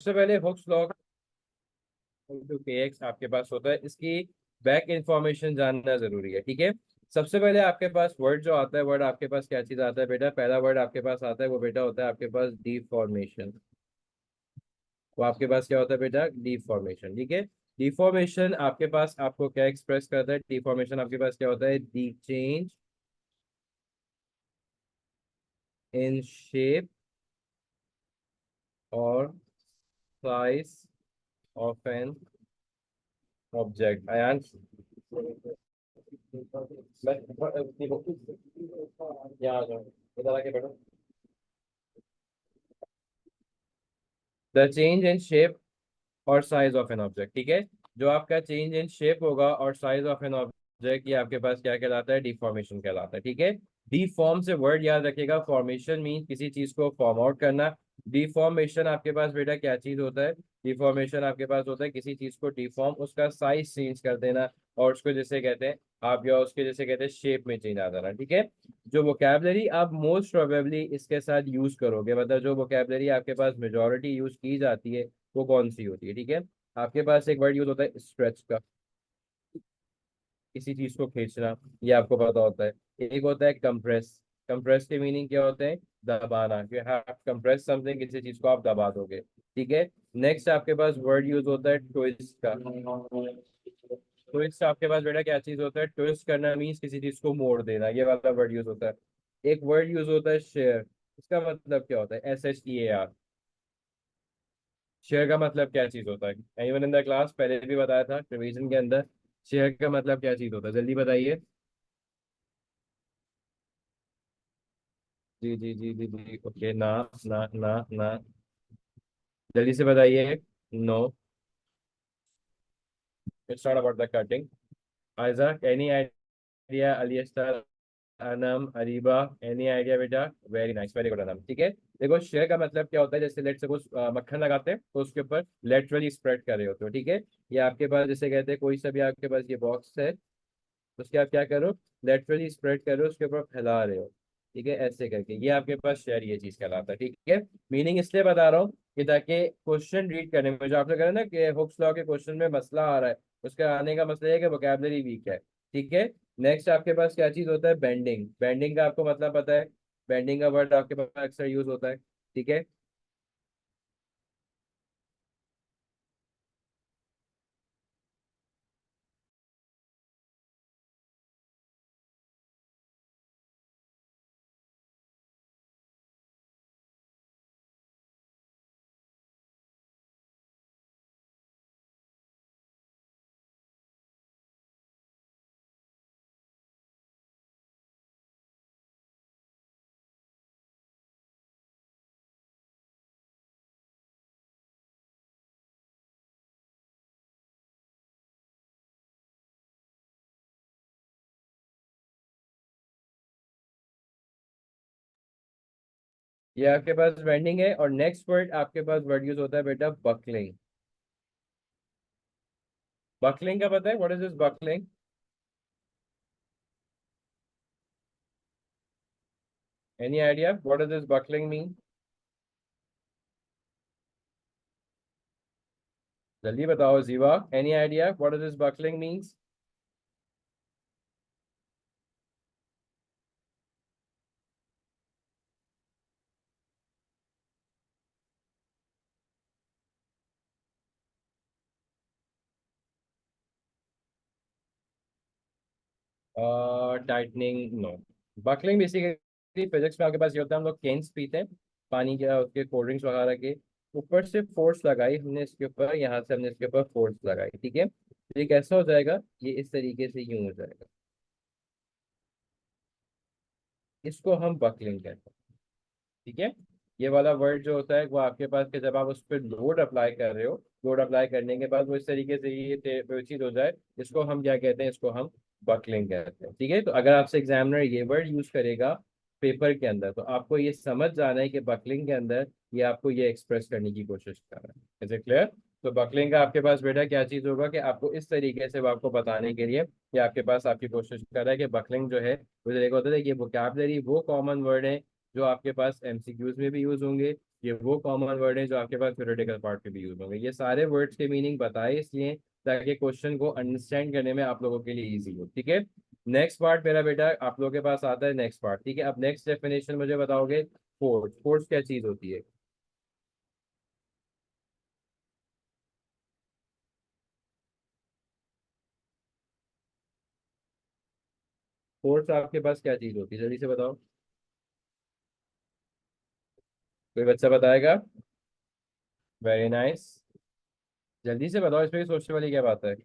सबसे पहले Hooke's law into के एक्स आपके पास होता है, इसकी बैक इंफॉर्मेशन जानना जरूरी है। ठीक है, सबसे पहले आपके पास वर्ड जो आता है, वर्ड आपके पास क्या चीज आता है बेटा, पहला वर्ड आपके पास आता है वो बेटा होता है आपके पास डिफॉर्मेशन। वो आपके पास क्या होता है बेटा, डिफॉर्मेशन। ठीक है, डिफॉर्मेशन आपके पास आपको क्या एक्सप्रेस करता है, डिफॉर्मेशन आपके पास क्या होता है, दी चेंज इन शेप और size of an object. Aayansh यहाँ आ जाओ, इधर आके बैठो। द चेंज इन शेप और साइज ऑफ एन ऑब्जेक्ट। ठीक है, जो आपका चेंज इन शेप होगा और साइज ऑफ एन ऑब्जेक्ट, ये आपके पास क्या कहलाता है, डिफॉर्मेशन कहलाता है। ठीक है, डिफॉर्म से वर्ड याद रखिएगा, फॉर्मेशन मीन किसी चीज को फॉर्म आउट करना। डिफॉर्मेशन आपके पास बेटा क्या चीज होता है, डिफॉर्मेशन आपके पास होता है किसी चीज को डिफॉर्म, उसका साइज चेंज कर देना, और उसको जैसे कहते हैं आप, या उसके जैसे कहते हैं शेप में चेंज आ जाना। ठीक है, जो वोकैबलरी आप मोस्ट प्रोबेबली इसके साथ यूज करोगे, मतलब जो वोकैबलरी आपके पास मेजोरिटी यूज की जाती है वो कौन सी होती है। ठीक है, आपके पास एक वर्ड यूज होता है स्ट्रेच का, किसी चीज को खींचना, ये आपको पता होता है। एक होता है कंप्रेस, कंप्रेस के मीनिंग क्या होते हैं, दबाना, यू हैव कंप्रेस समथिंग, किसी चीज को आप दबा दोगे। ठीक है, नेक्स्ट आपके पास वर्ड यूज होता है ट्विस्ट का। ट्विस्ट आपके पास बेटा क्या चीज होता है, ट्विस्ट करना मीन्स किसी चीज को मोड़ देना, ये वाला वर्ड यूज होता है। एक वर्ड यूज होता है शेयर, इसका मतलब क्या होता है, SHEAR। शेयर का मतलब क्या चीज होता है, एनीवन इन द क्लास, पहले भी बताया था रिवीजन के अंदर, शेयर का मतलब क्या चीज होता है, जल्दी बताइए। जी जी जी जी जी, ओके, ना ना ना ना, जल्दी से बताइए। No, it's not about the cutting. Isaac, any idea, Aleister, Anam, Areeba, any idea बेटा, very nice, very good Anam. ठीक है, देखो शेयर का मतलब क्या होता है, जैसे लेट सपोज मक्खन लगाते हैं तो उसके ऊपर लेटरली स्प्रेड कर रहे होते हो। ठीक है, ये आपके पास जैसे कहते हैं कोई सा भी आपके पास ये बॉक्स है, उसके आप क्या करो, लेटरली स्प्रेड करो, उसके ऊपर फैला रहे हो। ठीक है, ऐसे करके ये आपके पास शेयर ये चीज कहलाता है। ठीक है, मीनिंग इसलिए बता रहा हूँ कि ताकि क्वेश्चन रीड करने में जो आपने कहा ना कि हुक्स लॉ के क्वेश्चन में मसला आ रहा है, उसका आने का मसला है कि वोकैबलरी वीक है। ठीक है, नेक्स्ट आपके पास क्या चीज होता है, बेंडिंग। बेंडिंग का आपको मतलब पता है, बेंडिंग का वर्ड आपके पास अक्सर यूज होता है। ठीक है, ये आपके पास बेंडिंग है, और नेक्स्ट वर्ड आपके पास वर्ड यूज होता है बेटा बकलिंग। बकलिंग का पता है, what is this buckling, any idea what is this buckling mean, जल्दी बताओ Jeeva, any idea what is this buckling means. Tightening, no. Buckling basically physics में आपके पास ये होता है, हम लोग केन्स पीते हैं पानी के, उसके कोल्ड ड्रिंक्स वगैरह के ऊपर से फोर्स लगाई हमने इसके ऊपर, यहाँ से हमने इसके ऊपर फोर्स लगाई। ठीक है, तो ये कैसा हो जाएगा, ये इस तरीके से यूं हो जाएगा, इसको हम बकलिंग कहते हैं। ठीक है, ये वाला वर्ड जो होता है वो आपके पास के, जब आप उस पर लोड अप्लाई कर रहे हो, लोड अप्लाई करने के बाद वो इस तरीके से ये चीज हो जाए, इसको हम क्या कहते हैं, इसको हम बकलिंग कहते हैं। ठीक है, तो अगर आपसे एग्जामिनर ये वर्ड यूज करेगा पेपर के अंदर, तो आपको ये समझ जाना है कि बकलिंग के अंदर ये आपको ये एक्सप्रेस करने की कोशिश कर रहा है। Is it clear? तो बकलिंग का आपके पास बेटा क्या चीज होगा कि आपको इस तरीके से वो आपको बताने के लिए कि आपके पास आपकी कोशिश कर रहा है कि बकलिंग जो है वो देखो होता है, ये वोकैबलरी वो कॉमन वर्ड है जो आपके पास MCQs में भी यूज होंगे, ये वो कॉमन वर्ड है जो आपके पास थ्योरेटिकल पार्ट में भी यूज होंगे। ये सारे वर्ड्स के मीनिंग बताए इसलिए ताकि क्वेश्चन को अंडरस्टैंड करने में आप लोगों के लिए इजी हो, ठीक है। नेक्स्ट पार्ट मेरा बेटा आप लोगों के पास आता है, नेक्स्ट पार्ट, ठीक है। अब नेक्स्ट डेफिनेशन मुझे बताओगे, फोर्स। फोर्स क्या चीज होती है? फोर्स आपके पास क्या चीज होती है, जल्दी से बताओ। कोई बच्चा बताएगा? Very nice. जल्दी से बताओ, इसमें सोचने वाली क्या बात है?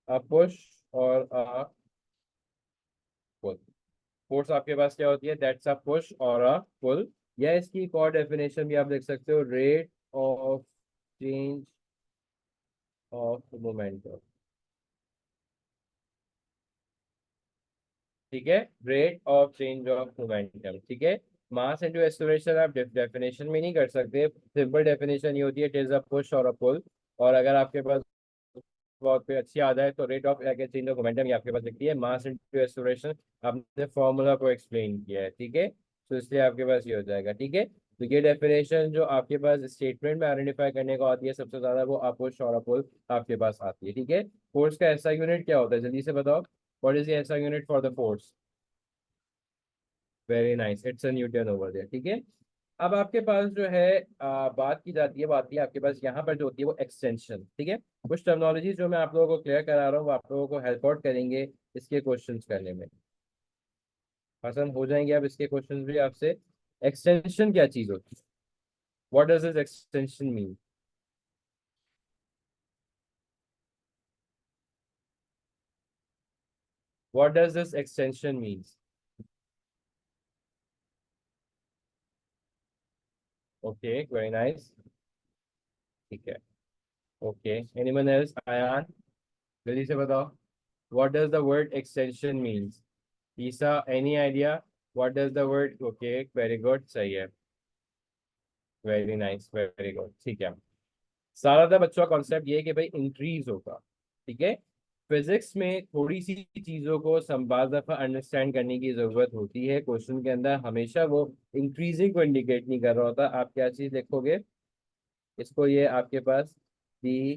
अ पुश और अ पुल। फोर्स आपके पास क्या होती है? दैट्स अ पुश और अ पुल। या इसकी एक और डेफिनेशन भी आप देख सकते हो, rate of change of momentum, ठीक है। Rate of change of momentum, ठीक है। मास इनटू एक्सेलरेशन आप डेफिनेशन में नहीं कर सकते, सिंपल डेफिनेशन ये होती है, इट इज अ पुश और अ पुल। और अगर आपके पास बहुत पे अच्छी याद है तो rate of change of momentum ये आपके पास लिखती है, मास इनटू एक्सेलरेशन आपने फॉर्मूला को एक्सप्लेन किया है, ठीक है। तो इसलिए आपके पास ये हो जाएगा, ठीक है। तो ये डेफिनेशन जो आपके पास स्टेटमेंट में आइडेंटिफाई करने को आती है सबसे ज्यादा, वो पुश और पुल आपके पास आती है, ठीक है। फोर्स का ऐसा यूनिट क्या होता है, जल्दी से बताओ। What is the SI unit for the force? Very nice, it's a newton over there, ठीक है। अब आपके पास जो है बात की जाती है, बात की आपके पास यहाँ पर जो होती है वो एक्सटेंशन, ठीक है। कुछ टर्मिनोलॉजी जो मैं आप लोगों को क्लियर करा रहा हूँ वो आप लोगों को हेल्प आउट करेंगे इसके क्वेश्चंस करने में, आसान हो जाएंगे। अब इसके क्वेश्चंस भी आपसे, एक्सटेंशन क्या चीज होती है? What does this extension mean? What does this extension means? Okay, very nice, ठीक है। Okay, anyone else? आयान, जल्दी से बताओ, what does the word extension means? Isa, any idea? What does the word, okay very good, सही है। Very nice, very good, ठीक है। सारा था बच्चों का कॉन्सेप्ट ये है कि भाई इंक्रीज होगा, ठीक है। फिजिक्स में थोड़ी सी चीजों को बार दफा अंडरस्टैंड करने की जरूरत होती है, क्वेश्चन के अंदर हमेशा वो इंक्रीजिंग को इंडिकेट नहीं कर रहा होता। आप क्या चीज लिखोगे इसको, ये आपके पास the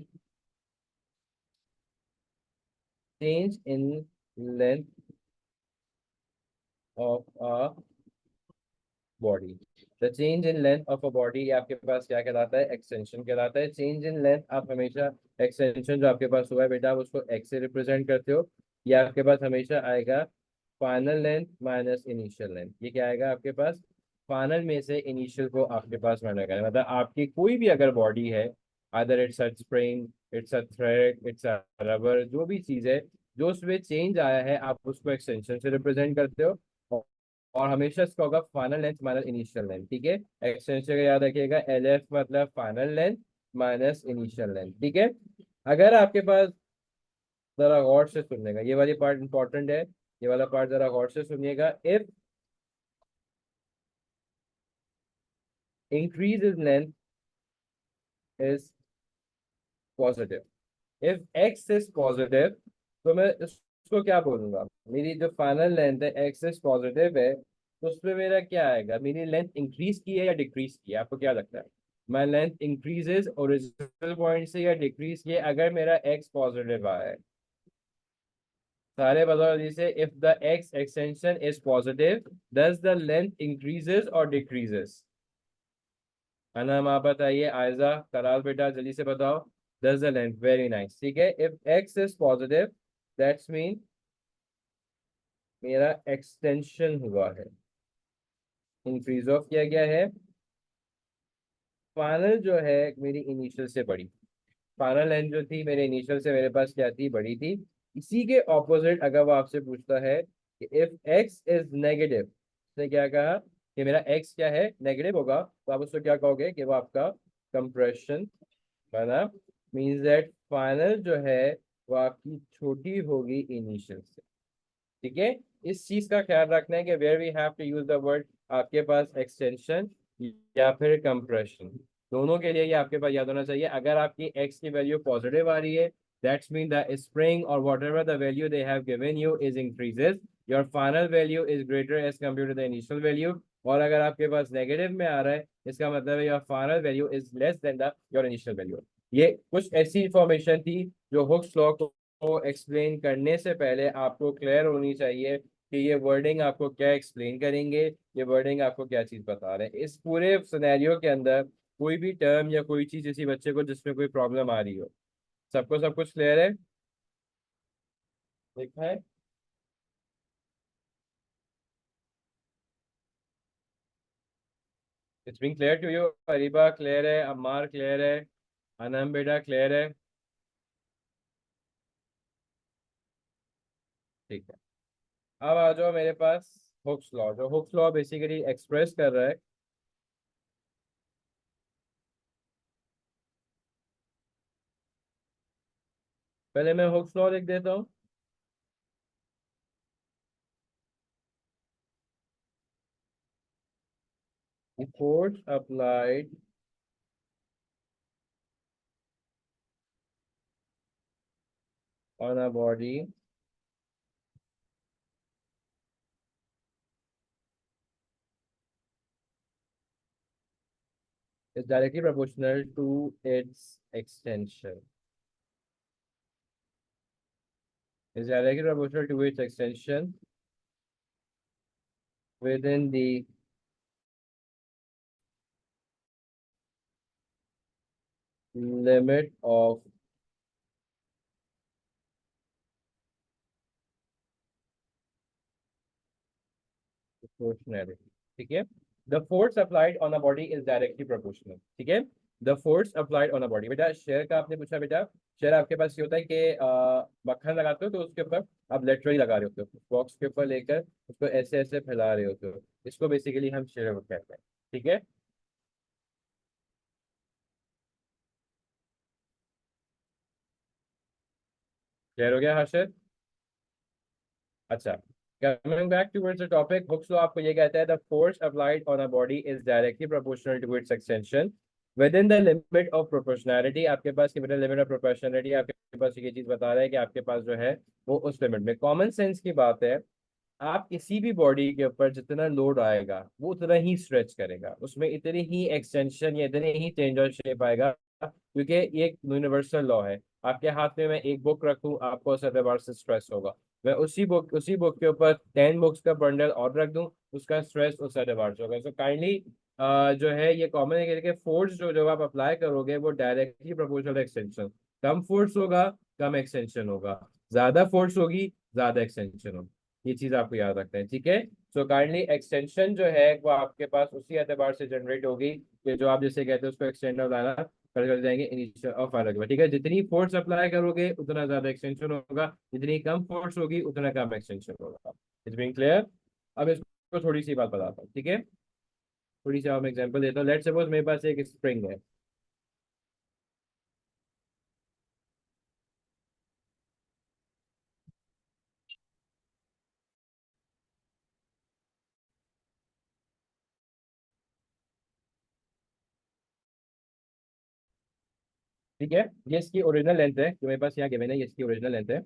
change in length of a body. The change in length of a body आपके पास क्या कहलाता है? एक्सटेंशन कहलाता है। चेंज इन लेंथ आप हमेशा, एक्सटेंशन जो आपके पास हुआ है बेटा आप उसको एक्स से रिप्रेजेंट करते हो। ये आपके पास हमेशा आएगा final length minus initial length. ये क्या आएगा आपके पास? फाइनल में से इनिशियल को आपके पास माइनस करें, मतलब आपकी कोई भी अगर बॉडी है, other it's a spring, it's a thread, it's a rubber, जो भी चीज है जो उसमें चेंज आया है आप उसको एक्सटेंशन से रिप्रेजेंट करते हो। और हमेशा इसका होगा final length minus initial length, ठीक है। एक्सटेंशन का याद रखिएगा, एल एफ मतलब final length minus initial length, ठीक है। अगर आपके पास, जरा गौर से सुनने ये वाली पार्ट इंपॉर्टेंट है, ये वाला पार्ट जरा गौर से सुनिएगा। If increase in length is positive, if x is positive, तो मैं इसको क्या बोलूंगा, मेरी जो फाइनल लेंथ है एक्स इज पॉजिटिव है, तो उसमें मेरा क्या आएगा? मेरी लेंथ इंक्रीज की है या डिक्रीज की है? आपको क्या लगता है? माई लेंथ इंक्रीजेज ओरिजिनल पॉइंट से या डिक्रीज की है अगर मेरा एक्स पॉजिटिव आया है? सारे बताओ जैसे, if the x extension is positive does the length increases और डिक्रीजेस? अनम आप बताइए, आयजा कराल बेटा जल्दी से बताओ। does the length, very nice, ठीक है। If x is positive that's mean मेरा एक्सटेंशन हुआ है, इंक्रीज ऑफ किया गया है। फाइनल जो है मेरी इनिशियल से बड़ी, फाइनल लेंथ जो थी मेरे इनिशियल से मेरे पास क्या थी? बड़ी थी। इसी के ऑपोजिट अगर वो आपसे पूछता है कि इफ x इज नेगेटिव, उसने क्या कहा कि मेरा x क्या है? नेगेटिव होगा, तो आप उसको क्या कहोगे कि वो आपका कंप्रेशन बना, मीन्स दैट फाइनल जो है वो आपकी छोटी होगी इनिशियल से, ठीक है। इस चीज का ख्याल रखना है कि where we have to use the word, आपके पास एक्सटेंशन या फिर कंप्रेशन, दोनों के लिए ये आपके पास याद होना चाहिए। अगर आपकी x की वैल्यू पॉजिटिव आ रही है दैट्स मीन द स्प्रिंग और whatever the value they have given you is increases, your final value is greater as compared to the initial value, और अगर आपके पास नेगेटिव में आ रहा है, इसका मतलब है your final value is less than the your initial value. ये कुछ ऐसी इंफॉर्मेशन थी जो हुक्स लॉ को एक्सप्लेन करने से पहले आपको क्लियर होनी चाहिए कि ये वर्डिंग आपको क्या एक्सप्लेन करेंगे, ये वर्डिंग आपको क्या चीज बता रहे हैं। इस पूरे सिनेरियो के अंदर कोई भी टर्म या कोई चीज किसी बच्चे को जिसमें कोई प्रॉब्लम आ रही हो, सबको सब कुछ क्लियर है? देखा है? It's being clear to you? Areeba clear है, अम्मार क्लियर है, अनम बेटा क्लियर है? ठीक है। अब आ जाओ मेरे पास हुक्स लॉ। जो हुक्स लॉ बेसिकली एक्सप्रेस कर रहा है, पहले मैं हुक्स लॉ लिख देता हूँ। Force applied on a body is directly proportional to its extension. Is directly proportional to its extension within the limit of proportionality। ठीक है? The force applied on a body is directly proportional। ठीक है? The force applied on a body। बेटा share का आपने पूछा, बेटा share आपके पास ये होता है कि मक्खन लगाते हो तो उसके ऊपर आप लेटरली लगा रहे होते हो, बॉक्स के ऊपर लेकर उसको ऐसे ऐसे फैला रहे होते हो, इसको बेसिकली हम शेयर कहते हैं। ठीक है? क्लियर हो गया हर्षद? अच्छा, coming back towards the topic, Hooke's law आपको ये कहता है the force applied on a body is directly proportional to its extension within the limit of proportionality. आपके पास लिमिट ऑफ प्रोपोर्शनैलिटी आपके पास ये चीज बता रहा है कि आपके पास जो है वो उस लिमिट में, कॉमन सेंस की बात है। आप किसी भी बॉडी के ऊपर जितना लोड आएगा वो उतना ही स्ट्रेच करेगा, उसमें इतनी ही एक्सटेंशन या इतने ही चेंज और शेप आएगा, क्योंकि ये एक यूनिवर्सल लॉ है। आपके हाथ में मैं एक बुक रखूं, आपको उस एतबार से स्ट्रेस होगा। मैं उसी बुक के ऊपर 10 बुक्स का बंडल और रख दूं, उसका स्ट्रेस उस एतबार से होगा। सो काइंडली जो है ये कॉमन है कि फोर्स जो जो आप अप्लाई करोगे वो डायरेक्टली प्रोपोर्शनल एक्सटेंशन। कम फोर्स होगा, कम एक्सटेंशन होगा। ज्यादा फोर्स होगी, ज्यादा एक्सटेंशन होगी। ये चीज आपको याद रखना है। ठीक है? सो काइंडली एक्सटेंशन जो है वो आपके पास उसी एतबार से जनरेट होगी कि जो आप जैसे कहते हैं उसको एक्सटेंड और लाना कर जाएंगे इनिशियल और फाइनल के बाद। ठीक है? जितनी फोर्स अप्लाई करोगे उतना ज्यादा एक्सटेंशन होगा, जितनी कम फोर्स होगी उतना कम एक्सटेंशन होगा। It's being clear? अब इसको थोड़ी सी बात बताता हूँ। ठीक है? थोड़ी सी आप एग्जांपल देता हूँ। लेट्स सपोज मेरे पास एक स्प्रिंग है। ठीक है? ये इसकी ओरिजिनल लेंथ है जो मेरे पास यहाँ गिवन है, ये इसकी ओरिजिनल लेंथ है।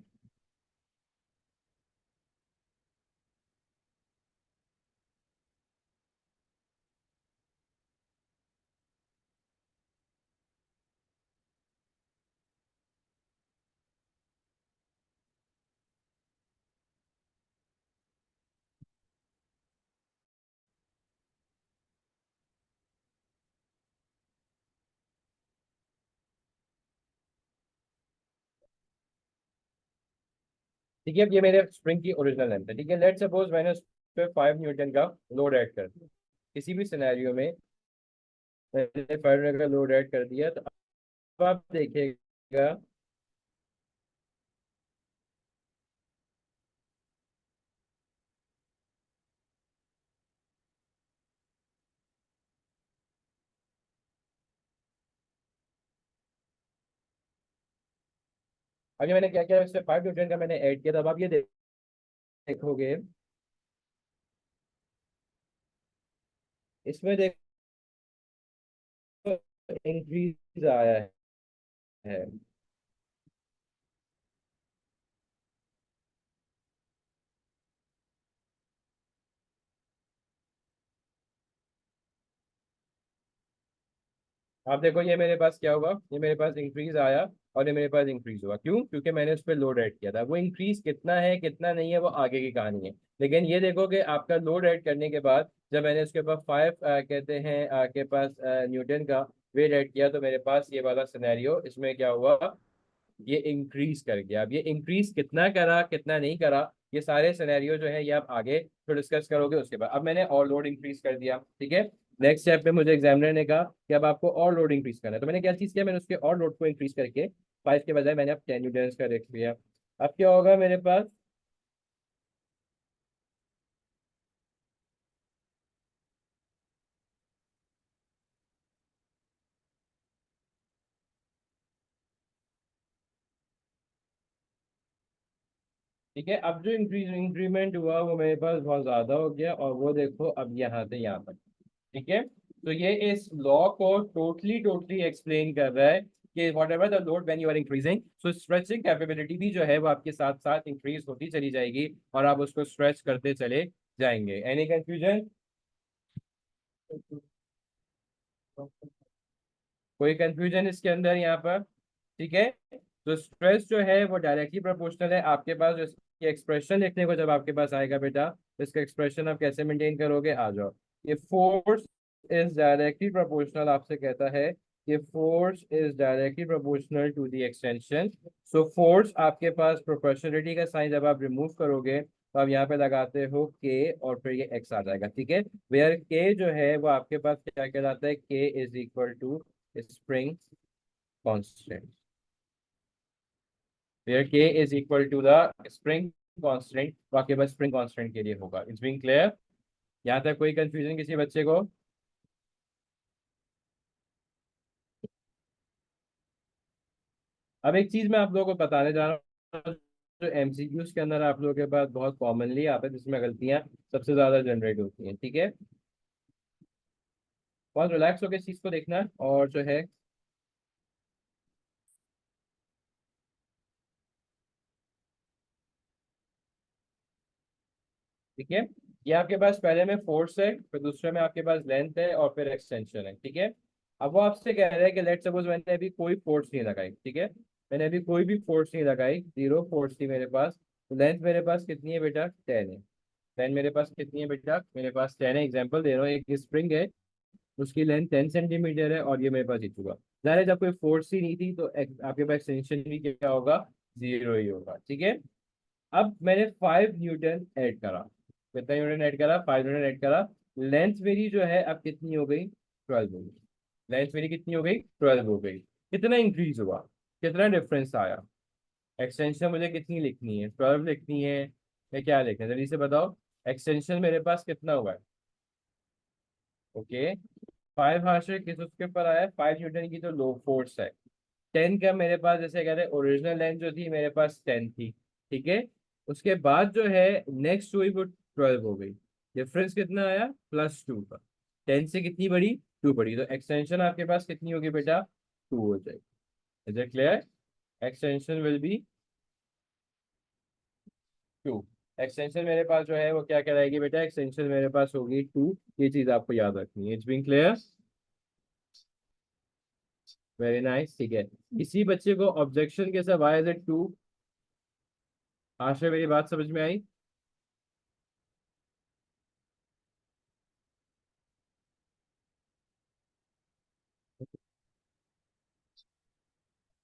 ठीक है? अब ये मेरे स्प्रिंग की ओरिजिनल लेंथ है। ठीक है? लेट्स सपोज मैंने उस पर 5 न्यूटन का लोड ऐड कर दिया। किसी भी सिनेरियो में मैंने 5 न्यूटन का लोड ऐड कर दिया, तो अब आप देखिएगा, अभी मैंने क्या किया, इससे 5 न्यूटन का मैंने ऐड किया, तब आप ये देखोगे, इसमें देखो इंक्रीज आया है। आप देखो ये मेरे पास क्या हुआ, ये मेरे पास इंक्रीज आया और ये मेरे पास इंक्रीज हुआ। क्यों? क्योंकि मैंने उस पर लोड ऐड किया था। वो इंक्रीज कितना है कितना नहीं है वो आगे की कहानी है। लेकिन ये देखो कि आपका लोड ऐड करने के बाद जब मैंने उसके ऊपर 5 कहते हैं के पास न्यूटन का वेट ऐड किया, तो मेरे पास ये वाला सिनेरियो, इसमें क्या हुआ, ये इंक्रीज कर गया। अब ये इंक्रीज कितना करा कितना नहीं करा, ये सारे सिनेरियो जो है ये आप आगे तो डिस्कस करोगे उसके बाद। अब मैंने और लोड इंक्रीज कर दिया, ठीक है। नेक्स्ट स्टेप पे मुझे एग्जामिनर ने कहा कि अब आपको और लोड इंक्रीज करना है, तो मैंने क्या चीज किया, मैंने उसके और लोड को इंक्रीज करके 5 के बजाय मैंने अब 10 न्यूटन का रख लिया। अब क्या होगा मेरे पास, ठीक है। अब जो इंक्रीमेंट हुआ वो मेरे पास बहुत ज्यादा हो गया, और वो देखो अब यहाँ से यहाँ तक, ठीक है। तो ये इस लॉ को टोटली टोटली एक्सप्लेन कर रहा है कि whatever the load when you are increasing, so stretching capability भी जो है वो आपके साथ साथ इंक्रीज होती चली जाएगी और आप उसको स्ट्रेच करते चले जाएंगे। Any confusion? कोई कंफ्यूजन इसके अंदर यहाँ पर? ठीक है। तो स्ट्रेस जो है वो डायरेक्टली प्रोपोर्शनल है आपके पास, जो इसकी एक्सप्रेशन लिखने को जब आपके पास आएगा बेटा, तो इसका एक्सप्रेशन आप कैसे मेंटेन करोगे, आ जाओ। ये फोर्स इज डायरेक्टली प्रोपोर्शनल आपसे कहता है, ये force is directly proportional to the extension. So force आपके पास प्रोपोर्शनलिटी का साइन जब आप रिमूव करोगे तो आप यहाँ पे लगाते हो के और फिर ये एक्स आ जाएगा, ठीक है। वेयर के जो है वो आपके पास क्या कहलाता है, k is equal to spring constant. where k is equal to the spring constant, तो आपके पास स्प्रिंग कांस्टेंट के लिए होगा। It's being clear? यहाँ तक कोई कंफ्यूजन किसी बच्चे को? अब एक चीज मैं आप लोगों को बताने जा रहा हूँ, जो एमसीक्यूज के अंदर आप लोगों के पास बहुत कॉमनली आता है, जिसमें गलतियां सबसे ज्यादा जनरेट होती हैं, ठीक है। बहुत रिलैक्स होकर इस चीज को देखना, और जो है, ठीक है। ये आपके पास पहले में फोर्स है, फिर दूसरे में आपके पास लेंथ है, और फिर एक्सटेंशन है, ठीक है। अब वो आपसे कह रहा है कि लेट सपोज मैंने अभी कोई फोर्स नहीं लगाई, ठीक है। मैंने अभी कोई भी फोर्स नहीं लगाई, जीरो फोर्स थी मेरे पास, तो लेंथ मेरे पास कितनी है बेटा, 10 है। 10 मेरे पास कितनी है बेटा, मेरे पास 10 है। एग्जाम्पल दे रहा हूँ, एक स्प्रिंग है, उसकी लेंथ 10 सेंटीमीटर है, और ये मेरे पास इतना होगा। ज़ाहिर है जब कोई फोर्स ही नहीं थी तो आपके पास एक्सटेंशन भी क्या होगा, जीरो ही होगा, ठीक है। अब मैंने 5 न्यूटन ऐड करा, कितना न्यूटन ऐड करा, 5 न्यूटन ऐड करा। लेंथ मेरी जो है अब कितनी हो गई, 12 हो गई। लेंथ मेरी कितनी हो गई, 12 हो गई। कितना इंक्रीज हुआ, कितना डिफरेंस आया। एक्सटेंशन मुझे कितनी लिखनी है, 12 लिखनी है या क्या लिखना है, जल्दी से बताओ। एक्सटेंशन मेरे पास कितना हुआ है, ओके। 5 हाथ से किस उसके ऊपर आया है, 5 न्यूटन की जो लो फोर्स है। 10 का मेरे पास जैसे कहते हैं ओरिजिनल लेंथ जो थी मेरे पास 10 थी, ठीक है। उसके बाद जो है नेक्स्ट हुई वो 12 हो गई। डिफरेंस कितना आया, +2 का। 10 से कितनी बड़ी, 2 बड़ी, तो एक्सटेंशन आपके पास कितनी होगी बेटा, 2 हो जाएगी। Is it clear? Extension will be 2। Extension मेरे पास जो है वो क्या कहलाएगी बेटा, एक्सटेंशन मेरे पास होगी 2। ये चीज आपको याद रखनी है। It's being clear? Very nice, ठीक है। किसी बच्चे को ऑब्जेक्शन के साथ वाई इज इट 2? आशा मेरी बात समझ में आई?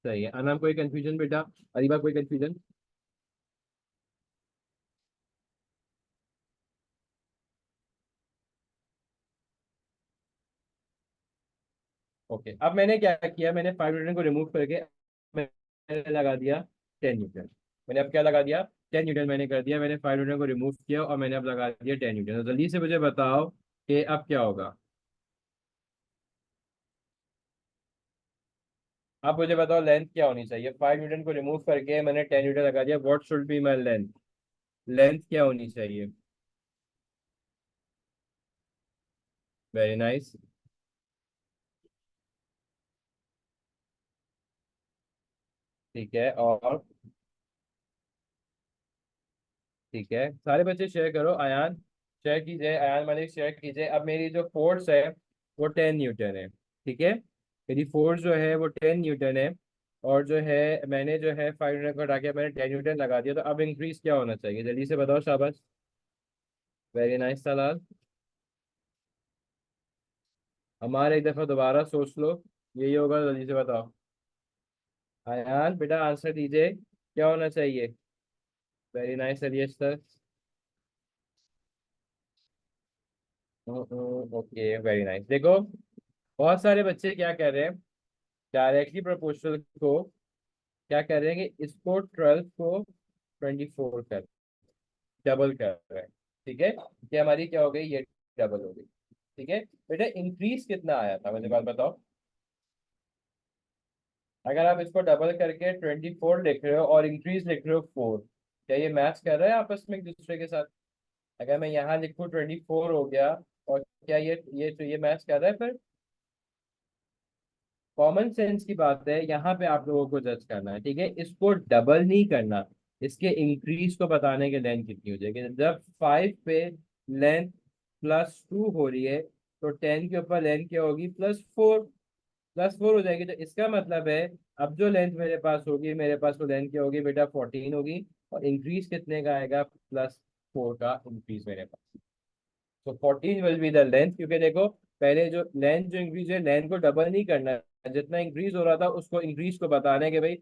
सही है। अनाम कोई कंफ्यूजन बेटा? अरीबा कोई कंफ्यूजन? ओके। अब मैंने क्या किया, मैंने 5 न्यूटन को रिमूव करके मैंने लगा दिया 10 न्यूटन। मैंने अब क्या लगा दिया, 10 न्यूटन मैंने कर दिया। मैंने 5 न्यूटन को रिमूव किया और मैंने अब लगा दिया 10 न्यूटन। तो जल्दी से मुझे बताओ कि अब क्या होगा। अब मुझे बताओ लेंथ क्या होनी चाहिए, 5 न्यूटन को रिमूव करके मैंने 10 न्यूटन लगा दिया। What should be my length, length क्या होनी चाहिए? वेरी नाइस, ठीक है। और ठीक है, सारे बच्चे शेयर करो। अयान शेयर कीजिए, अयान मलिक शेयर कीजिए। अब मेरी जो फोर्स है वो 10 न्यूटन है, ठीक है। मेरी फोर्स जो है वो 10 न्यूटन है, और जो है मैंने जो है 5 न्यूटन को हटा के मैंने 10 न्यूटन लगा दिया, तो अब इंक्रीज क्या होना चाहिए, जल्दी से बताओ शाबाश। Very nice Salal. हमारे एक दफा दोबारा सोच लो, यही होगा, जल्दी से बताओ। आयान बेटा आंसर दीजिए, क्या होना चाहिए। Very nice alias sir. Okay very nice. देखो बहुत सारे बच्चे क्या कर रहे हैं, डायरेक्टली प्रोपोर्शनल को क्या कर रहे हैं कि इसको 12 को 24 कर, डबल कर रहे हैं। ठीक है, ये हमारी क्या हो गई, ये डबल हो गई। ठीक है बेटा, इंक्रीज कितना आया था मुझे बात बताओ। अगर आप इसको डबल करके 24 लिख रहे हो और इंक्रीज लिख रहे हो 4, क्या ये मैच कर रहा है आपस में एक दूसरे के साथ। अगर मैं यहाँ लिखूँ 24 हो गया, और क्या ये मैच कर रहा है फिर। कॉमन सेंस की बात है, यहाँ पे आप लोगों को जज करना है। ठीक है, इसको डबल नहीं करना, इसके इंक्रीज को बताने के लेंथ कितनी हो जाएगी। जब 5 पे लेंथ +2 हो रही है, तो 10 के ऊपर लेंथ क्या होगी, +4। +4 हो जाएगी, तो इसका मतलब है अब जो लेंथ मेरे पास होगी, मेरे पास वो लेंथ क्या होगी बेटा, 14 होगी। और इंक्रीज कितने का आएगा, +4 का इंक्रीज मेरे पास। तो 14 विल बी द लेंथ, क्योंकि देखो पहले जो लेंथ जो इंक्रीज है, लेंथ को डबल नहीं करना है, जितना इंक्रीज हो रहा था उसको इंक्रीज को बताने के भाई,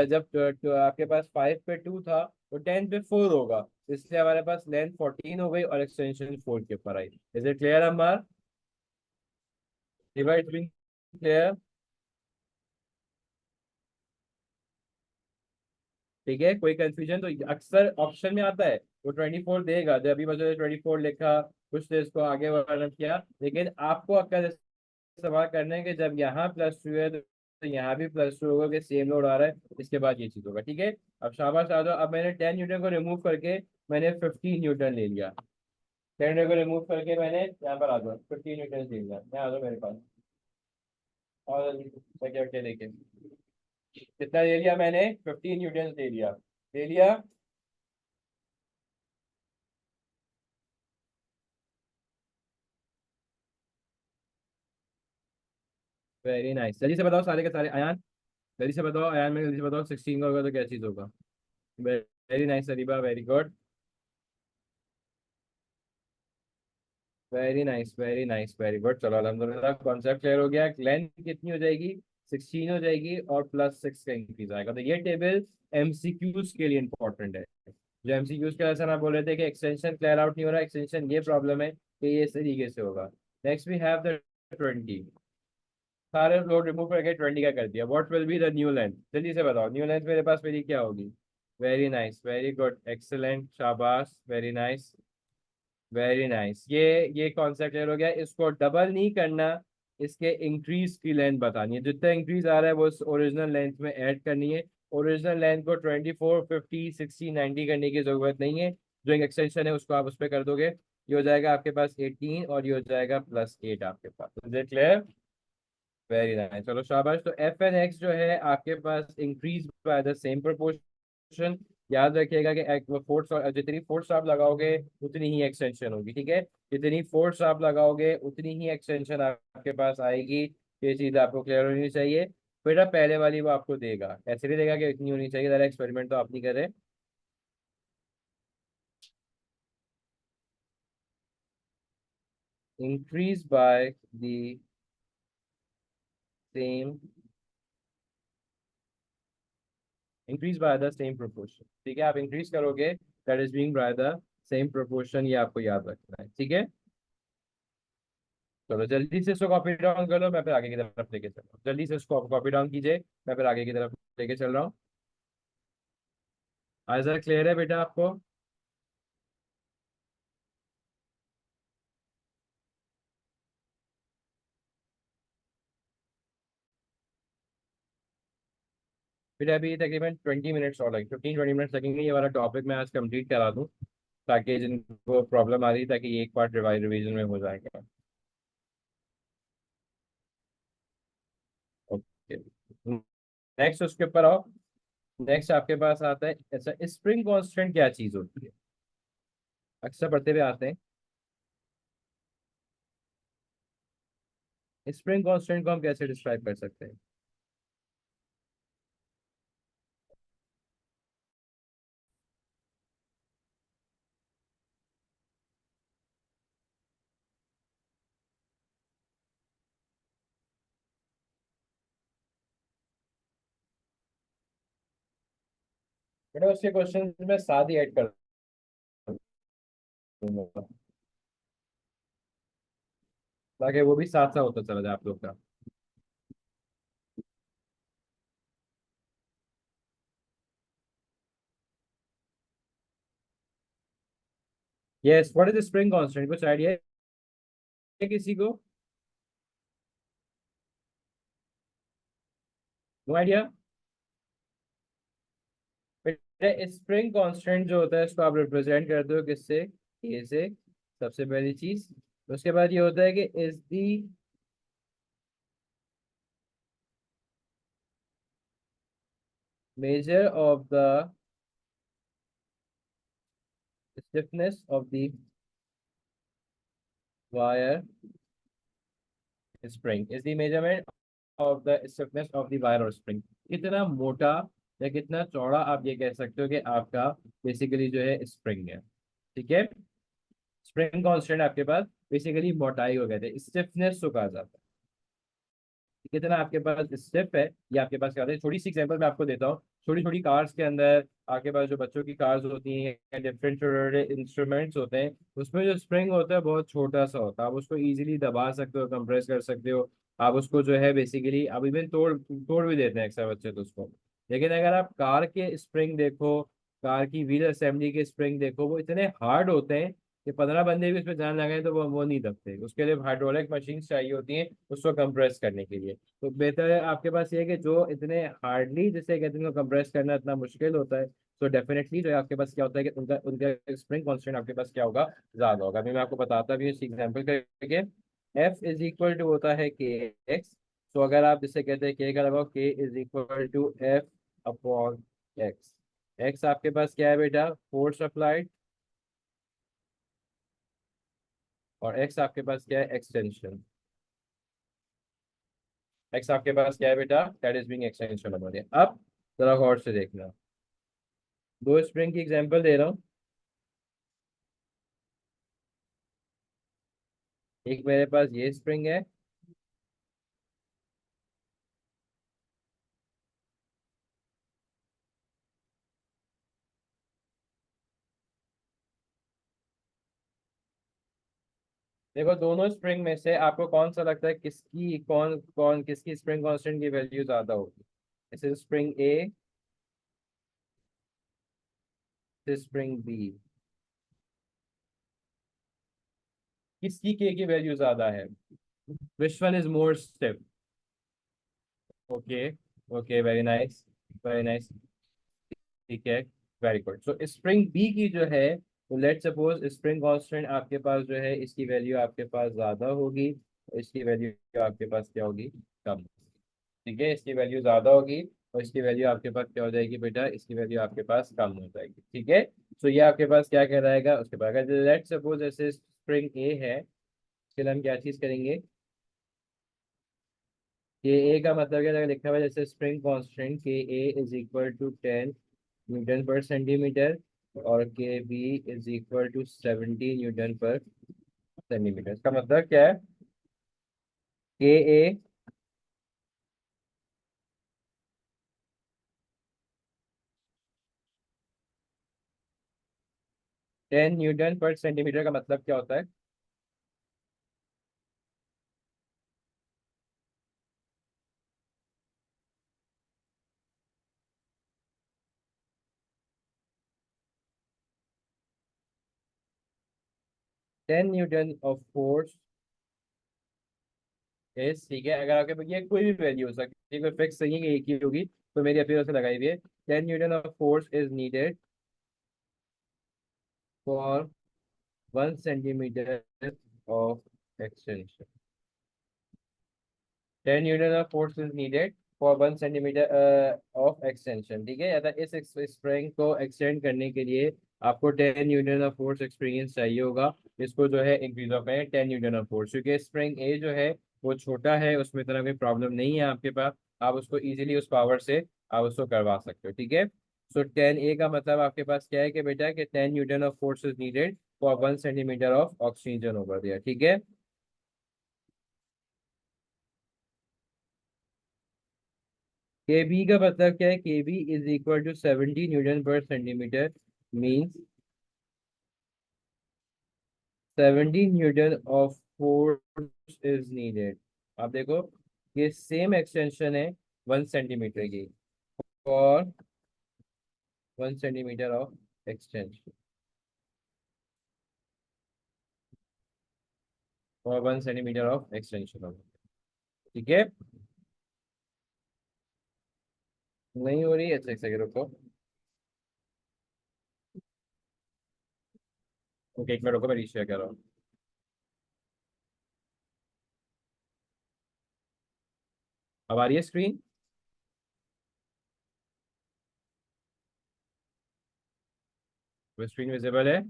जब तो आपके पास 5 पे 2 था, तो 10 पे 4 होगा, इसलिए हमारे पास लेंथ 14 हो गई और एक्सटेंशन 4 के ऊपर आई। Is it clear Ammar. Divide clear. ठीक है, कोई कंफ्यूजन, तो अक्सर ऑप्शन में आता है वो 24 देगा, जब अभी मुझे 24 लिखा, कुछ तो इसको आगे वर्णन किया, लेकिन आपको अक्सर सवाल करने हैं कि जब यहाँ +2 है तो यहाँ भी +2 होगा, कि सेम लोड आ रहा है, इसके बाद ये चीज होगा। ठीक है, अब शाबाश आ जाओ। अब मैंने 10 न्यूटन को रिमूव करके मैंने 15 न्यूटन ले लिया। 10 न्यूटन को रिमूव करके मैंने यहाँ पर आ जाओ 15 न्यूटन ले लिया, यहाँ आ जाओ मेरे पास। और क्या क्या देखे, कितना ले लिया मैंने, 15 न्यूटन ले लिया। ले लिया। वेरी नाइस, जल्दी से बताओ सारे के सारे अयान। जल्दी से बताओ अयान, में जल्दी से बताओ 16 का होगा तो क्या चीज होगा। Very nice Areeba, very good. Very nice very nice very good, चलो अल्हम्दुलिल्लाह कॉन्सेप्ट क्लियर हो गया। लेंथ कितनी हो जाएगी, 16 हो जाएगी, और +6 का इंक्रीज आएगा। तो ये टेबल एमसीक्यूज के लिए इंपॉर्टेंट है। जो एमसीक्यूज के जैसा आप बोल रहे थे कि एक्सटेंशन क्लियर आउट नहीं हो रहा, एक्सटेंशन ये प्रॉब्लम है कि ये इस तरीके से होगा। नेक्स्ट वी हैव द 20, सारे लोड रिमूव करके 20 का कर दिया। What will be the new length, जल्दी से बताओ, न्यू लेंथ मेरे पास मेरी क्या होगी। Very nice very good excellent शाबाश, वेरी नाइस वेरी नाइस। ये कॉन्सेप्ट क्लियर हो गया, इसको डबल नहीं करना, इसके इंक्रीज की लेंथ बतानी है, जितना इंक्रीज आ रहा है वो ओरिजिनल लेंथ में ऐड करनी है। ओरिजिनल लेंथ को 24, 50, 60, 90 करने की जरूरत नहीं है, जो एक एक्सटेंशन है उसको आप उस पर कर दोगे, ये हो जाएगा आपके पास 18, और ये हो जाएगा +8 आपके पास। क्लियर, वेरी नाइस, चलो शाबाश। तो एफ एन एक्स जो है आपके पास increase by the same proportion. याद रखिएगा कि फोर्स, जितनी फोर्स आप लगाओगे उतनी ही एक्सटेंशन होगी। ठीक है, जितनी फोर्स आप लगाओगे उतनी ही एक्सटेंशन आपके पास आएगी। ये चीज आपको क्लियर होनी चाहिए। बेटा पहले वाली वो आपको देगा, ऐसे नहीं देगा कि इतनी होनी चाहिए, जरा एक्सपेरिमेंट तो आप नहीं करे। Increase by the same, increase by the same proportion. ठीक है, आप इंक्रीज करोगे, that is being bye the same proportion, ये आपको याद रखना है। ठीक है, चलो जल्दी से इसको कॉपी डाउन कर लो, मैं फिर आगे की तरफ लेके चल रहा हूँ। जल्दी से इसको कॉपी डाउन कीजिए, मैं फिर आगे की तरफ लेके चल रहा हूँ। आइजर क्लियर है बेटा आपको। फिर अभी तकरीबन 20 मिनट्स और लगे, 15-20 मिनट्स लगेंगे, ये वाला टॉपिक मैं आज कंप्लीट करा दूँ, ताकि जिनको प्रॉब्लम आ रही है, ताकि ये एक पार्ट रिवीजन में हो जाएगा। ओके, नेक्स्ट उसके ऊपर आओ। नेक्स्ट आपके पास आता है ऐसा, स्प्रिंग कांस्टेंट क्या चीज होती है, अक्सर पढ़ते हुए आते हैं। स्प्रिंग कांस्टेंट को हम कैसे डिस्क्राइब कर सकते हैं? बेटा उसके क्वेश्चन में साथ ही ऐड कर दूंगा ताकि वो भी साथ साथ होता चला जाए आप लोग का। Yes, what is spring constant, कुछ आइडिया है किसी को? No idea. बेटा स्प्रिंग कांस्टेंट जो होता है इसको आप रिप्रेजेंट करते हो किससे? ए से, सबसे पहली चीज। उसके बाद ये होता है कि is the measure of the stiffness of the wire spring is the measurement of the stiffness of the wire or spring। कितना मोटा या कितना चौड़ा आप ये कह सकते हो कि आपका बेसिकली जो है स्प्रिंग है। ठीक है, स्प्रिंग कांस्टेंट आपके पास बेसिकली मोटाई हो गए थे, स्टिफनेस को कहा जाता है। कितना आपके पास स्टेप है, ये आपके पास क्या होता है। छोटी सी एग्जांपल मैं आपको देता हूँ। छोटी छोटी कार्स के अंदर आपके पास जो बच्चों की कार्स होती हैं, डिफरेंट इंस्ट्रूमेंट्स होते हैं, उसमें जो स्प्रिंग होता है बहुत छोटा सा होता है। आप उसको इजीली दबा सकते हो, कंप्रेस कर सकते हो। आप उसको जो है बेसिकली आप इवन तोड़ तोड़ भी देते हैं अक्सर बच्चे तो उसको। लेकिन अगर आप कार के स्प्रिंग देखो, कार की व्हील असेंबली के स्प्रिंग देखो, वो इतने हार्ड होते हैं कि 15 बंदे भी उसमें जान लगाए तो वो नहीं दबते। उसके लिए हाइड्रोलिक मशीन चाहिए होती हैं उसको कंप्रेस करने के लिए। तो बेहतर है आपके पास ये है कि जो इतने हार्डली जिसे कहते हैं कंप्रेस करना इतना मुश्किल होता है, तो डेफिनेटली जो है आपके पास क्या होता है कि उनका उनका स्प्रिंग कांस्टेंट आपके पास क्या होगा, ज्यादा होगा। अभी मैं आपको बताता भी इस एग्जांपल करके। एफ इज इक्वल टू होता है के एक्स। तो अगर आप जिसे कहते हैं के का लगाओ, k is equal to f upon x. X आपके पास क्या है बेटा, फोर्स अप्लाइड, और एक्स आपके पास क्या है, एक्सटेंशन। एक्स आपके पास क्या है बेटा, that is being extension of body. अब जरा गौर से देखना, दो स्प्रिंग की एग्जांपल दे रहा हूँ। एक मेरे पास ये स्प्रिंग है। देखो दोनों स्प्रिंग में से आपको कौन सा लगता है, किसकी कौन कौन किसकी स्प्रिंग कांस्टेंट की वैल्यू ज्यादा होगी? इसे स्प्रिंग ए, स्प्रिंग बी, किसकी के की वैल्यू ज्यादा है? Which one is more stiff? Okay, okay, very nice, very nice. ठीक है, very good. So spring b की जो है, तो लेट सपोज स्प्रिंग कांस्टेंट आपके पास जो है इसकी वैल्यू आपके पास ज्यादा होगी, इसकी वैल्यू आपके पास क्या होगी, कम। ठीक है, इसकी वैल्यू ज्यादा होगी और इसकी वैल्यू आपके पास क्या हो जाएगी बेटा, इसकी वैल्यू आपके पास कम हो जाएगी। ठीक है, तो ये आपके पास क्या कहलाएगा। उसके बाद अगर लेट सपोज ऐसे स्प्रिंग ए है, इसके लिए हम क्या चीज करेंगे, के ए का मतलब क्या लिखा हुआ है, जैसे spring constant k a is equal to 10 newton per centimetre, और k B is equal to 70 newton per centimetre. इसका मतलब क्या है, के ए 10 न्यूटन पर सेंटीमीटर का मतलब क्या होता है? 10 न्यूटन ऑफ फोर्स इज, ठीक है, अगर आपके पास ये कोई भी वैल्यू हो सकती है, कोई फिक्स नहीं है कि एक ही होगी, तो मेरी अपनी तरफ से लगाई हुई है। 10 Newton of force is needed for 1 centimetre of extension. 10 Newton of force is needed for 1 centimetre of extension. ठीक है, अतः इस स्प्रिंग को एक्सटेंड करने के लिए आपको 10 न्यूटन ऑफ फोर्स एक्सपीरियंस चाहिए होगा। इसको जो है इंक्रीज ऑफ है 10 न्यूटन ऑफ फोर्स, क्योंकि स्प्रिंग ए जो है वो छोटा है, उसमें इतना कोई प्रॉब्लम नहीं है आपके पास, आप उसको इजीली उस पावर से आप उसको करवा सकते हो, ठीक है। सो 10A का मतलब आपके पास क्या है कि बेटा कि 10 Newton of force is needed for 1 centimetre of oxygen over दिया, ठीक है। के बी का मतलब क्या है, K B is equal to 70 newton per centimetre, means 70 newton of force is needed. आप देखो, ये सेम एक्सटेंशन है 1 सेंटीमीटर की, और 1 सेंटीमीटर ऑफ एक्सटेंशन, और 1 सेंटीमीटर ऑफ एक्सटेंशन, ठीक है। नहीं हो रही है, अच्छा एक सेकंड रुको। ओके, एक मिनट रुको, मैं रीशेयर कर रहा हूँ। अब आ रही है स्क्रीन? स्क्रीन विजिबल है?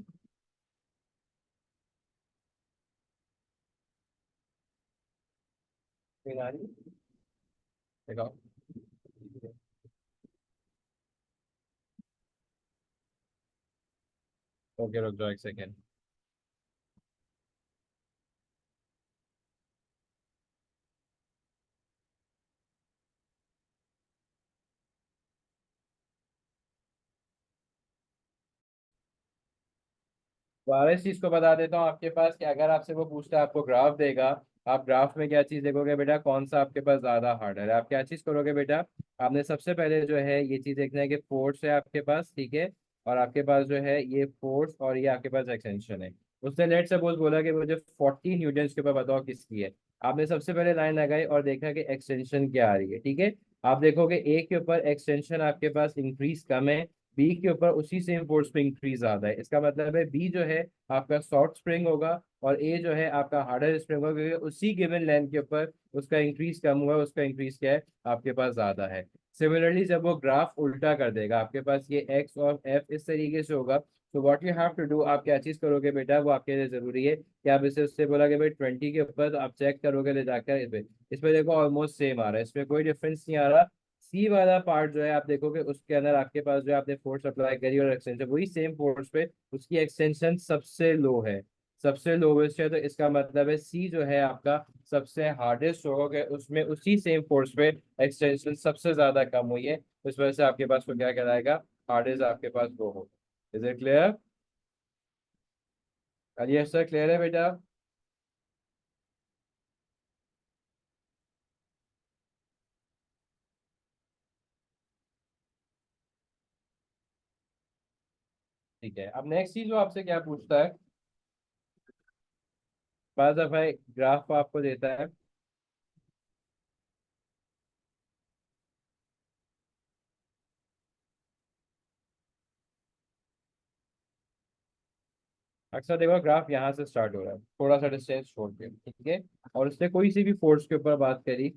स्क्रीन आ रही है? दिखाओ। ओके, रुक जाओ एक सेकेंड। बारह इस चीज को बता देता हूँ आपके पास कि अगर आपसे वो पूछता है, आपको ग्राफ देगा, आप ग्राफ में क्या चीज देखोगे बेटा, कौन सा आपके पास ज्यादा हार्डर है, आप क्या चीज करोगे बेटा। आपने सबसे पहले जो है ये चीज देखना है कि फोर्स है आपके पास, ठीक है, और आपके पास जो है ये फोर्स और ये आपके पास एक्सटेंशन है। उसने लेट सपोज बोला कि मुझे 40 न्यूटन के ऊपर बताओ किसकी है। आपने सबसे पहले लाइन लगाई और देखा कि एक्सटेंशन क्या आ रही है, ठीक है। आप देखोगे ए के ऊपर एक्सटेंशन आपके पास इंक्रीज कम है, बी के ऊपर उसी सेम फोर्स पे इंक्रीज ज्यादा है, इसका मतलब है बी जो है आपका सॉफ्ट स्प्रिंग होगा, और ए जो है आपका हार्डर स्प्रिंग होगा, क्योंकि उसी गिवन लेंथ के ऊपर उसका इंक्रीज कम हुआ है, उसका इंक्रीज क्या है आपके पास ज्यादा है। सिमिलरली जब वो ग्राफ उल्टा कर देगा, आपके पास ये एक्स और एफ इस तरीके से होगा, तो what you have to do, आप क्या चीज करोगे बेटा, वो आपके लिए जरूरी है कि आप इसे उससे बोला कि भाई 20 के ऊपर, तो आप चेक करोगे ले जाकर इस पे देखो ऑलमोस्ट सेम आ रहा है, इसमें कोई डिफरेंस नहीं आ रहा। सी वाला पार्ट जो है आप देखोगे उसके अंदर आपके पास जो है आपने फोर्स अप्लाई करी और एक्सटेंशन वही सेम फोर्स पे, उसकी एक्सटेंशन सबसे लो है, सबसे लोवेस्ट है, तो इसका मतलब है सी जो है आपका सबसे हार्डेस्ट होगा कि उसमें उसी सेम फोर्स पे एक्सटेंशन सबसे ज्यादा कम हुई है, इस वजह से आपके पास वो क्या कहलाएगा, हार्डेस्ट आपके पास वो होगा। Is it clear? अरे सर क्लियर है बेटा? ठीक है, अब नेक्स्ट चीज वो आपसे क्या पूछता है, बाद दफा ग्राफ आपको देता है। अक्सर देखो ग्राफ यहाँ से स्टार्ट हो रहा है, थोड़ा सा डिस्टेंस छोड़ के, ठीक है, और उसने कोई सी भी फोर्स के ऊपर बात करी।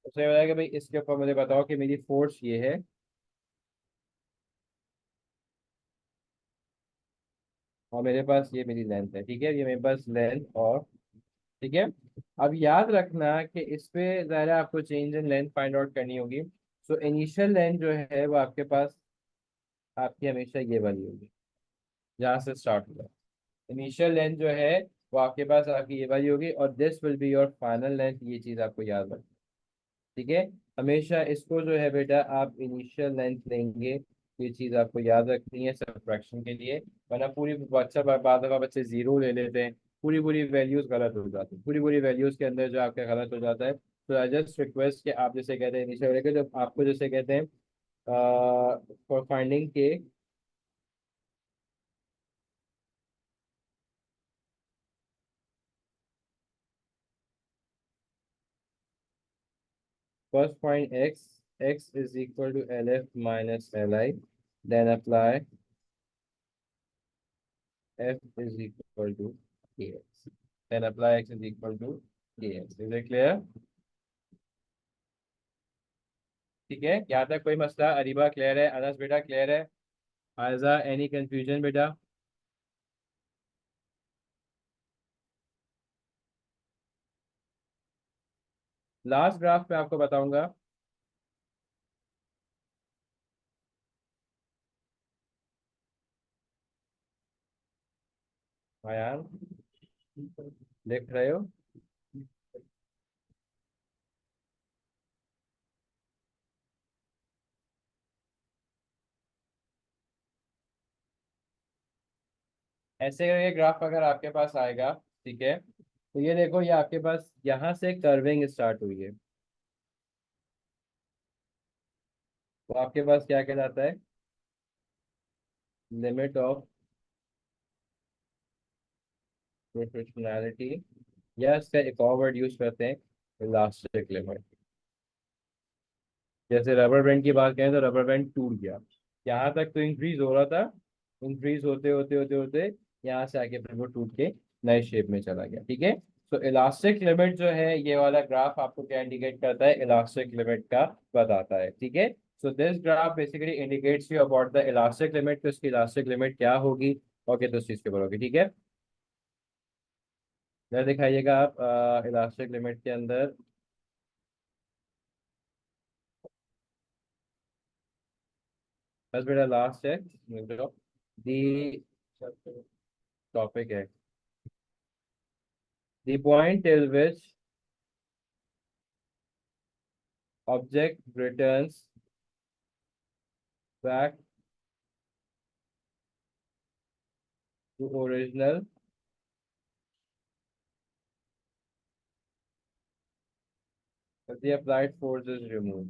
उसने बताया कि भाई इसके ऊपर मुझे बताओ कि मेरी फोर्स ये है, और मेरे पास ये मेरी लेंथ है, ठीक है, ये मेरे पास लेंथ और, ठीक है। अब याद रखना कि इस पे ज़रा आपको change in length find out करनी होगी। सो इनिशियल लेंथ जो है वो आपके पास आपकी हमेशा ये वाली होगी, जहाँ से स्टार्ट हुआ। इनिशियल लेंथ जो है वो आपके पास आपकी ये वाली होगी, और this will be your final length, ये चीज़ आपको याद रखना, ठीक है। हमेशा इसको जो है बेटा आप इनिशियल लेंथ लेंगे, ये चीज आपको याद रखनी है सब्ट्रैक्शन के लिए, वरना पूरी बच्चा बाद दफा बच्चे जीरो ले लेते हैं, पूरी पूरी वैल्यूज गलत हो जाती है, पूरी पूरी वैल्यूज के अंदर जो आपका गलत हो जाता है। तो आई जस्ट रिक्वेस्ट कि आप जैसे कहते हैं इनिशियल लेके, जब आपको जैसे कहते हैं for finding k first find x, x is equal to l f minus l i, then apply f is equal to kx, then apply x is equal to kx, is it clear? ठीक है, यहाँ तक कोई मसला? Areeba clear है? अनस बेटा clear है? Aiza any confusion बेटा? लास्ट ग्राफ पे आपको बताऊंगा। आयान, लिख रहे हो? ऐसे ये ग्राफ अगर आपके पास आएगा, ठीक है, तो ये देखो, ये आपके पास यहाँ से कर्विंग स्टार्ट हुई है, तो आपके पास क्या कहलाता है? लिमिट ऑफ प्रोपोर्शनैलिटी, या इसका एक और वर्ड यूज करते हैं, इलास्टिक लिमिट। जैसे रबर बैंड की बात करें तो रबर बैंड टूट गया, यहाँ तक तो इंक्रीज हो रहा था, इंक्रीज होते होते होते होते यहाँ से आके फिर वो टूट के नए शेप में चला गया, ठीक है। तो इलास्टिक लिमिट जो है, ये वाला ग्राफ आपको क्या इंडिकेट करता है? इलास्टिक लिमिट का बताता है, ठीक है। So this graph basically indicates you about the elastic limit, तो इसकी इलास्टिक लिमिट क्या होगी, ओके, तो उस चीज के ऊपर होगी, ठीक है। जरा दिखाइएगा आप इलास्टिक लिमिट के अंदर। बस बेटा लास्ट है, दी टॉपिक है, the point till which object returns back to original the applied force is removed,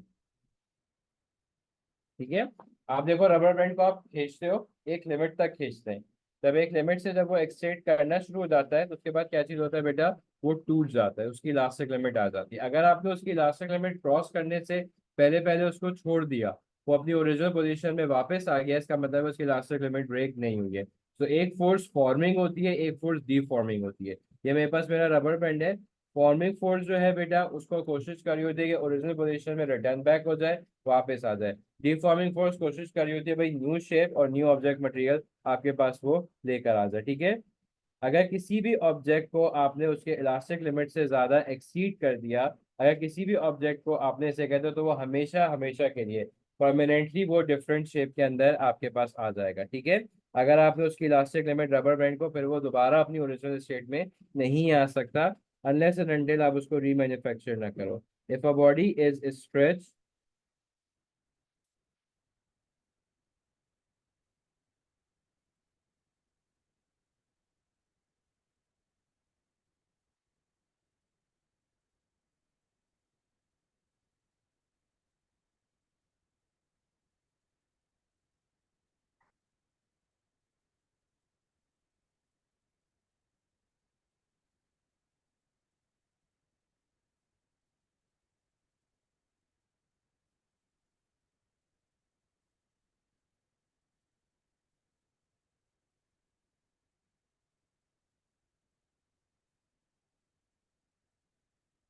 ठीक है। आप देखो, रबर बैंड को आप खींचते हो, एक लिमिट तक खींचते हैं, जब एक लिमिट से जब वो एक्सटेंड करना शुरू हो जाता है तो उसके बाद क्या चीज होता है बेटा? वो टूट जाता है, उसकी इलास्टिक लिमिट आ जाती है। अगर आपने उसकी इलास्टिक लिमिट क्रॉस करने से पहले पहले उसको छोड़ दिया, वो अपनी ओरिजिनल पोजीशन में वापस आ गया, इसका मतलब है उसकी इलास्टिक लिमिट ब्रेक नहीं हुई है। तो एक फोर्स फॉर्मिंग होती है, एक फोर्स डीफॉर्मिंग होती है। ये मेरे पास मेरा रबर बैंड है, फॉर्मिंग फोर्स जो है बेटा, उसको कोशिश करी होती है कि ओरिजिनल पोजीशन में रिटर्न बैक हो जाए, वापस आ जाए। डिफॉर्मिंग फोर्स कोशिश कर रही होती है भाई न्यू शेप और न्यू ऑब्जेक्ट मटेरियल आपके पास वो लेकर आ जाए, ठीक है। अगर किसी भी ऑब्जेक्ट को आपने उसके इलास्टिक लिमिट से ज्यादा एक्सीड कर दिया, अगर किसी भी ऑब्जेक्ट को आपने ऐसे कहते हो, तो वो हमेशा हमेशा के लिए परमानेंटली वो डिफरेंट शेप के अंदर आपके पास आ जाएगा, ठीक है। अगर आपने उसकी इलास्टिक लिमिट रबर बैंड को, फिर वो दोबारा अपनी ओरिजिनल स्टेट में नहीं आ सकता, अनलेस एंड अनटिल आप उसको रीमैन्युफैक्चर ना करो। If a body is stretch,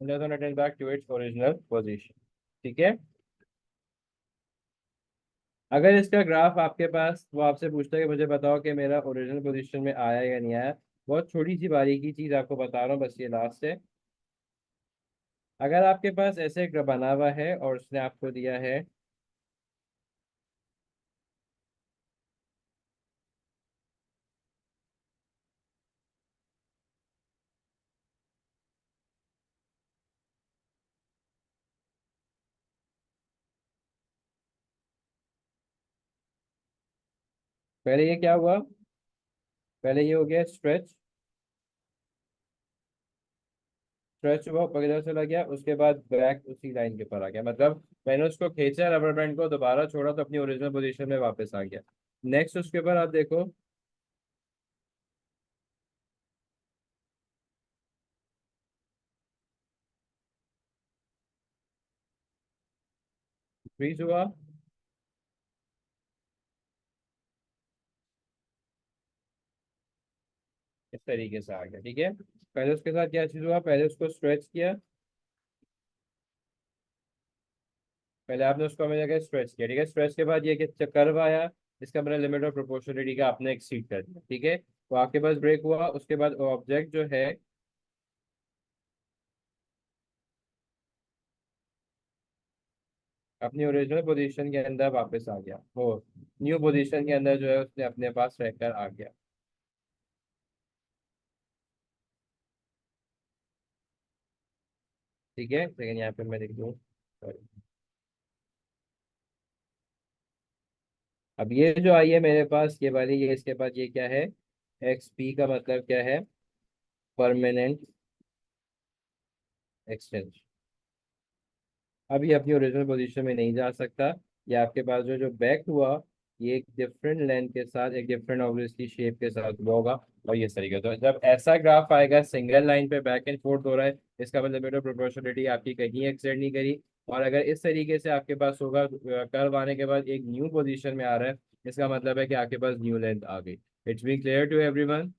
doesn't return back to its original position, ठीक है। अगर इसका ग्राफ आपके पास, वो आपसे पूछता है कि मुझे बताओ कि मेरा ओरिजिनल पोजीशन में आया या नहीं आया, बहुत छोटी सी बारीकी चीज आपको बता रहा हूँ, बस ये लास्ट है। अगर आपके पास ऐसे एक बना हुआ है और उसने आपको दिया है, पहले ये क्या हुआ? पहले ये हो गया स्ट्रेच, स्ट्रेच हुआ, ऊपर की तरफ चला गया, उसके बाद बैक उसी लाइन के ऊपर आ गया, मतलब मैंने उसको खींचा रबर बैंड को, दोबारा छोड़ा तो अपनी ओरिजिनल पोजीशन में वापस आ गया। नेक्स्ट उसके ऊपर आप देखो, फ्रीज हुआ, इस तरीके से आ गया, ठीक है। पहले उसके साथ क्या चीज हुआ? पहले उसको स्ट्रेच किया, पहले आपने उसको हमें जगह स्ट्रेच किया, ठीक है। स्ट्रेच के बाद ये कि कर्व आया, इसका मतलब लिमिट ऑफ प्रोपोर्शनलिटी का आपने एक्सीड कर दिया, ठीक है। तो आपके पास ब्रेक हुआ, उसके बाद ऑब्जेक्ट जो है अपनी ओरिजिनल पोजीशन के अंदर वापस आ गया, वो न्यू पोजीशन के अंदर जो है उसने अपने पास रहकर आ गया। ठीक है, लेकिन यहाँ पे मैं लिख दूँ। अब ये जो आई है मेरे पास ये वाली, ये इसके पास ये क्या है, एक्स पी का मतलब क्या है, परमानेंट एक्सटेंशन। अब ये अपनी ओरिजिनल पोजीशन में नहीं जा सकता। ये आपके पास जो जो बैक हुआ, ये एक डिफरेंट लेंथ के साथ, एक डिफरेंट ऑब्वियसली शेप के साथ हुआ होगा। और ये तरीके तो जब ऐसा ग्राफ आएगा सिंगल लाइन पे बैक एंड फोर्थ हो रहा है, इसका मतलब बेटा प्रोपोर्शनलिटी आपकी कहीं एक्सटेंड नहीं करी। और अगर इस तरीके से आपके पास होगा, कर्व आने के बाद एक न्यू पोजीशन में आ रहा है, इसका मतलब है कि आपके पास न्यू लेंथ आ गई। It's be clear to everyone.